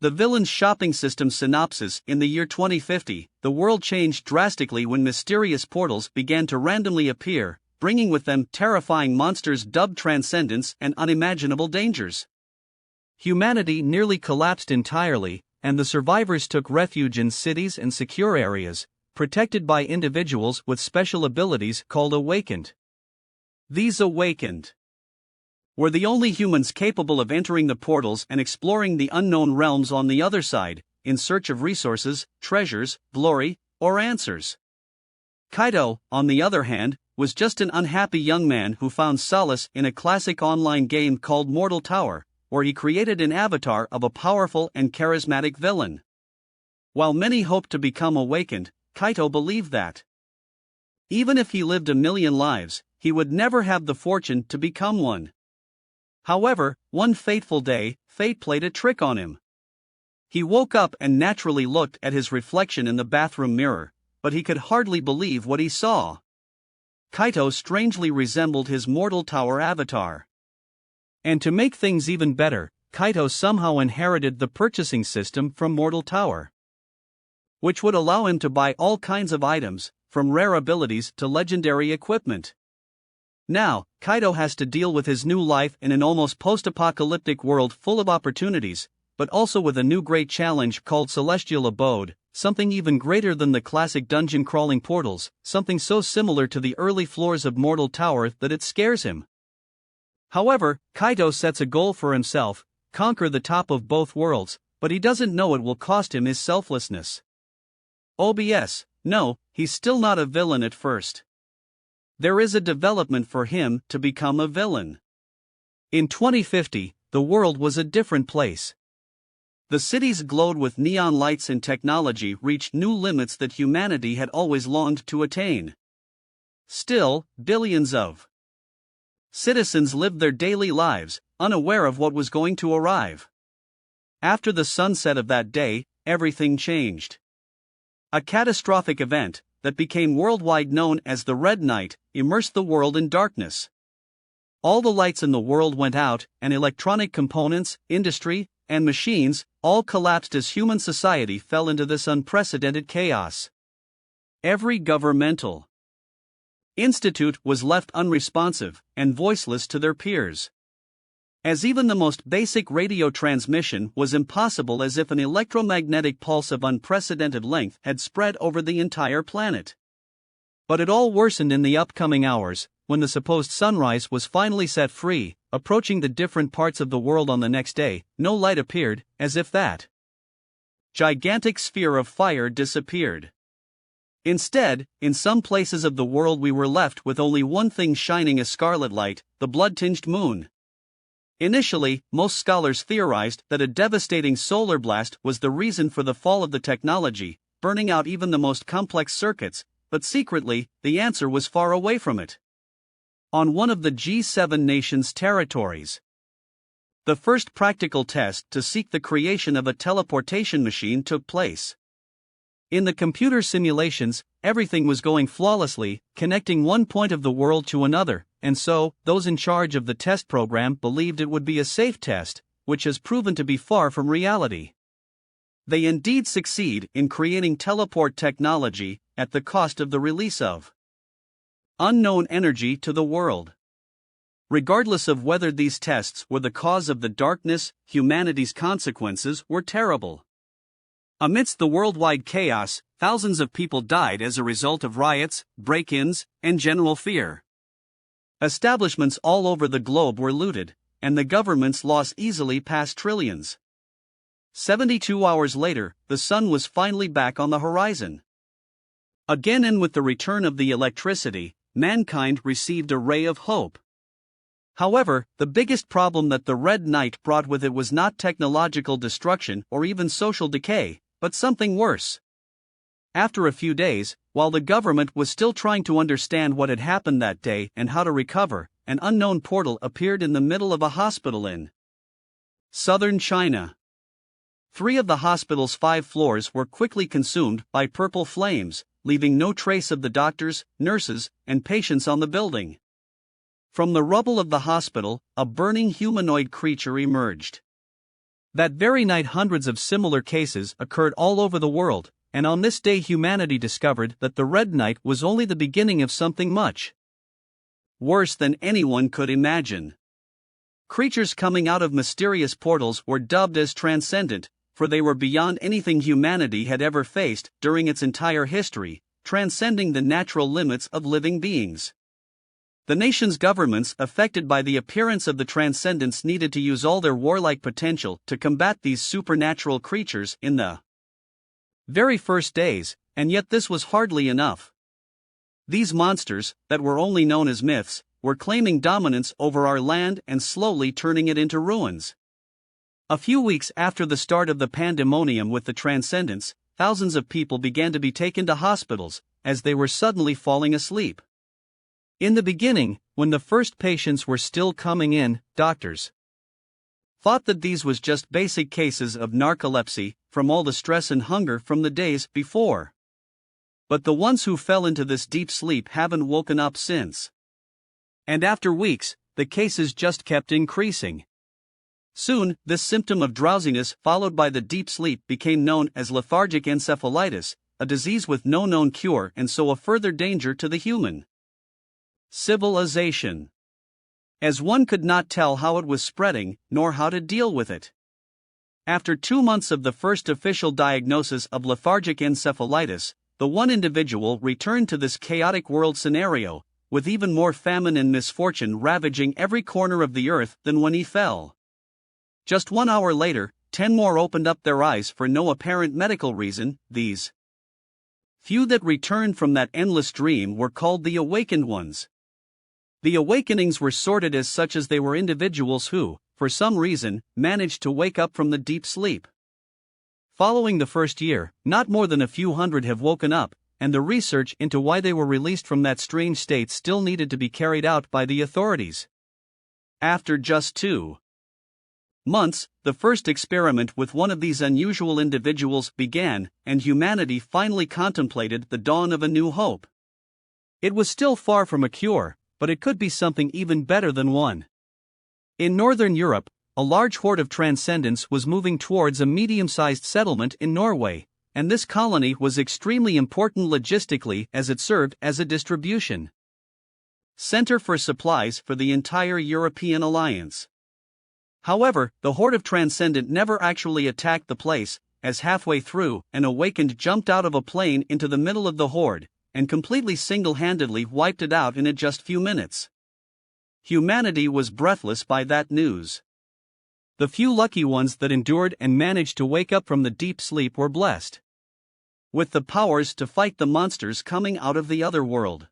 The villain's shopping system synopsis. In the year 2050, the world changed drastically when mysterious portals began to randomly appear, bringing with them terrifying monsters dubbed transcendents and unimaginable dangers. Humanity nearly collapsed entirely, and the survivors took refuge in cities and secure areas, protected by individuals with special abilities called Awakened. These Awakened were the only humans capable of entering the portals and exploring the unknown realms on the other side, in search of resources, treasures, glory, or answers. Kaito, on the other hand, was just an unhappy young man who found solace in a classic online game called Mortal Tower, where he created an avatar of a powerful and charismatic villain. While many hoped to become Awakened, Kaito believed that even if he lived a million lives, he would never have the fortune to become one. However, one fateful day, fate played a trick on him. He woke up and naturally looked at his reflection in the bathroom mirror, but he could hardly believe what he saw. Kaito strangely resembled his Mortal Tower avatar. And to make things even better, Kaito somehow inherited the purchasing system from Mortal Tower, which would allow him to buy all kinds of items, from rare abilities to legendary equipment. Now, Kaito has to deal with his new life in an almost post-apocalyptic world full of opportunities, but also with a new great challenge called Celestial Abode, something even greater than the classic dungeon-crawling portals, something so similar to the early floors of Mortal Tower that it scares him. However, Kaito sets a goal for himself: conquer the top of both worlds, but he doesn't know it will cost him his selflessness. OBS, no, he's still not a villain at first. There is a development for him to become a villain. In 2050, the world was a different place. The cities glowed with neon lights and technology reached new limits that humanity had always longed to attain. Still, billions of citizens lived their daily lives, unaware of what was going to arrive. After the sunset of that day, everything changed. A catastrophic event, that became worldwide known as the Red Night, immersed the world in darkness. All the lights in the world went out, and electronic components, industry, and machines all collapsed as human society fell into this unprecedented chaos. Every governmental institute was left unresponsive and voiceless to their peers, as even the most basic radio transmission was impossible, as if an electromagnetic pulse of unprecedented length had spread over the entire planet. But it all worsened in the upcoming hours, when the supposed sunrise was finally set free. Approaching the different parts of the world on the next day, no light appeared, as if that gigantic sphere of fire disappeared. Instead, in some places of the world we were left with only one thing shining a scarlet light: the blood-tinged moon. Initially, most scholars theorized that a devastating solar blast was the reason for the fall of the technology, burning out even the most complex circuits, but secretly, the answer was far away from it. On one of the G7 nations' territories, the first practical test to seek the creation of a teleportation machine took place. In the computer simulations, everything was going flawlessly, connecting one point of the world to another, and so, those in charge of the test program believed it would be a safe test, which has proven to be far from reality. They indeed succeed in creating teleport technology at the cost of the release of unknown energy to the world. Regardless of whether these tests were the cause of the darkness, humanity's consequences were terrible. Amidst the worldwide chaos, thousands of people died as a result of riots, break-ins, and general fear. Establishments all over the globe were looted, and the governments lost easily past trillions. 72 hours later, the sun was finally back on the horizon. Again, and with the return of the electricity, mankind received a ray of hope. However, the biggest problem that the Red Night brought with it was not technological destruction or even social decay, but something worse. After a few days, while the government was still trying to understand what had happened that day and how to recover, an unknown portal appeared in the middle of a hospital in southern China. 3 of the hospital's 5 floors were quickly consumed by purple flames, leaving no trace of the doctors, nurses, and patients on the building. From the rubble of the hospital, a burning humanoid creature emerged. That very night hundreds of similar cases occurred all over the world, and on this day humanity discovered that the Red Night was only the beginning of something much worse than anyone could imagine. Creatures coming out of mysterious portals were dubbed as transcendent, for they were beyond anything humanity had ever faced during its entire history, transcending the natural limits of living beings. The nation's governments affected by the appearance of the transcendents needed to use all their warlike potential to combat these supernatural creatures in the very first days, and yet this was hardly enough. These monsters, that were only known as myths, were claiming dominance over our land and slowly turning it into ruins. A few weeks after the start of the pandemonium with the transcendents, thousands of people began to be taken to hospitals, as they were suddenly falling asleep. In the beginning, when the first patients were still coming in, doctors thought that these was just basic cases of narcolepsy, from all the stress and hunger from the days before. But the ones who fell into this deep sleep haven't woken up since. And after weeks, the cases just kept increasing. Soon, this symptom of drowsiness followed by the deep sleep became known as lethargic encephalitis, a disease with no known cure and so a further danger to the human civilization, as one could not tell how it was spreading, nor how to deal with it. After 2 months of the first official diagnosis of lethargic encephalitis, the one individual returned to this chaotic world scenario, with even more famine and misfortune ravaging every corner of the earth than when he fell. Just 1 hour later, 10 more opened up their eyes for no apparent medical reason. These few that returned from that endless dream were called the awakened ones. The awakenings were sorted as such as they were individuals who, for some reason, managed to wake up from the deep sleep. Following the first year, not more than a few hundred have woken up, and the research into why they were released from that strange state still needed to be carried out by the authorities. After just 2 months, the first experiment with one of these unusual individuals began, and humanity finally contemplated the dawn of a new hope. It was still far from a cure, but it could be something even better than one. In Northern Europe, a large horde of transcendents was moving towards a medium-sized settlement in Norway, and this colony was extremely important logistically as it served as a distribution center for supplies for the entire European alliance. However, the horde of transcendent never actually attacked the place, as halfway through, an awakened jumped out of a plane into the middle of the horde, and completely single-handedly wiped it out in just few minutes. Humanity was breathless by that news. The few lucky ones that endured and managed to wake up from the deep sleep were blessed with the powers to fight the monsters coming out of the other world.